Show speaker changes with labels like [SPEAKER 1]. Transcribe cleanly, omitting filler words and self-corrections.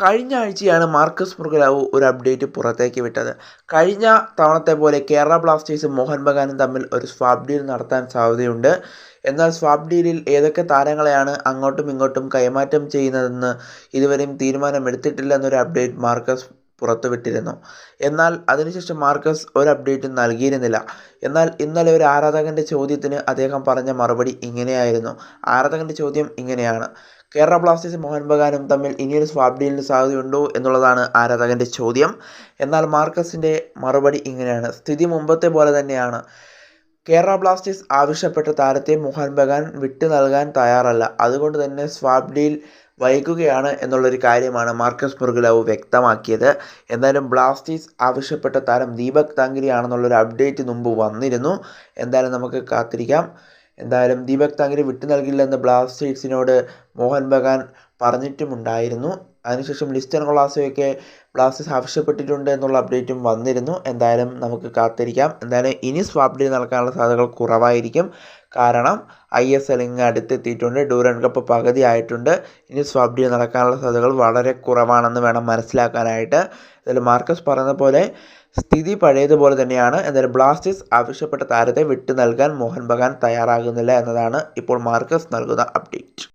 [SPEAKER 1] കഴിഞ്ഞ ആഴ്ചയാണ് മാർക്കസ് മുർഗലാവു ഒരു അപ്ഡേറ്റ് പുറത്തേക്ക് വിട്ടത്. കഴിഞ്ഞ തവണത്തെ പോലെ കേരള ബ്ലാസ്റ്റേഴ്സും മോഹൻ ബഗാനും തമ്മിൽ ഒരു സ്വാപ്പ് ഡീൽ നടത്താൻ സാധ്യതയുണ്ട്. എന്നാൽ സ്വാപ്പ് ഡീലിൽ ഏതൊക്കെ താരങ്ങളെയാണ് അങ്ങോട്ടും ഇങ്ങോട്ടും കൈമാറ്റം ചെയ്യുന്നതെന്ന് ഇതുവരെയും തീരുമാനമെടുത്തിട്ടില്ലെന്നൊരു അപ്ഡേറ്റ് മാർക്കസ് പുറത്തുവിട്ടിരുന്നു. എന്നാൽ അതിനുശേഷം മാർക്കസ് ഒരു അപ്ഡേറ്റും നൽകിയിരുന്നില്ല. എന്നാൽ ഇന്നലെ ഒരു ആരാധകൻ്റെ ചോദ്യത്തിന് അദ്ദേഹം പറഞ്ഞ മറുപടി ഇങ്ങനെയായിരുന്നു. ആരാധകൻ്റെ ചോദ്യം ഇങ്ങനെയാണ്: കേരള ബ്ലാസ്റ്റേഴ്സും മോഹൻ ബഗാനും തമ്മിൽ ഇനിയൊരു സ്വാപ്പ് ഡീലിന് സാധ്യതയുണ്ടോ എന്നുള്ളതാണ് ആരാധകൻ്റെ ചോദ്യം. എന്നാൽ മാർക്കസിൻ്റെ മറുപടി ഇങ്ങനെയാണ്: സ്ഥിതി മുമ്പത്തെ പോലെ തന്നെയാണ്. കേരള ബ്ലാസ്റ്റേഴ്സ് ആവശ്യപ്പെട്ട താരത്തെ മോഹൻ ബഗാൻ വിട്ടു നൽകാൻ തയ്യാറല്ല. അതുകൊണ്ട് തന്നെ സ്വാപ്പ് ഡീൽ വൈകുകയാണ് എന്നുള്ളൊരു കാര്യമാണ് മാർക്കസ് മുർഗലാവു വ്യക്തമാക്കിയത്. എന്തായാലും ബ്ലാസ്റ്റേഴ്സ് ആവശ്യപ്പെട്ട താരം ദീപക് താങ്ക്രി ആണെന്നുള്ളൊരു അപ്ഡേറ്റ് മുമ്പ് വന്നിരുന്നു. എന്തായാലും നമുക്ക് കാത്തിരിക്കാം. എന്തായാലും ദീപക് താങ്ക്രി വിട്ടു നൽകില്ലെന്ന് ബ്ലാസ്റ്റേഴ്സിനോട് മോഹൻ ബഗാൻ പറഞ്ഞിട്ടുമുണ്ടായിരുന്നു. അതിനുശേഷം ലിസ്റ്റൻ കൊളാസയൊക്കെ ബ്ലാസ്റ്റേഴ്സ് ആവശ്യപ്പെട്ടിട്ടുണ്ട് എന്നുള്ള അപ്ഡേറ്റും വന്നിരുന്നു. എന്തായാലും നമുക്ക് കാത്തിരിക്കാം. എന്തായാലും ഇനി സ്വാപ്പ് ഡീൽ നടക്കാനുള്ള സാധ്യതകൾ കുറവായിരിക്കും. കാരണം ISL ഇങ്ങ് അടുത്തെത്തിയിട്ടുണ്ട്. ഡ്യൂറൻ കപ്പ് പകുതി ആയിട്ടുണ്ട്. ഇനി സ്വാപ്പ് ഡീൽ നടക്കാനുള്ള സാധ്യതകൾ വളരെ കുറവാണെന്ന് വേണം മനസ്സിലാക്കാനായിട്ട്. എന്തായാലും മാർക്കസ് പറഞ്ഞ പോലെ സ്ഥിതി പഴയതുപോലെ തന്നെയാണ്. എന്തായാലും ബ്ലാസ്റ്റേഴ്സ് ആവശ്യപ്പെട്ട താരത്തെ വിട്ടു നൽകാൻ മോഹൻ ബഗാൻ തയ്യാറാകുന്നില്ല എന്നതാണ് ഇപ്പോൾ മാർക്കസ് നൽകുന്ന അപ്ഡേറ്റ്.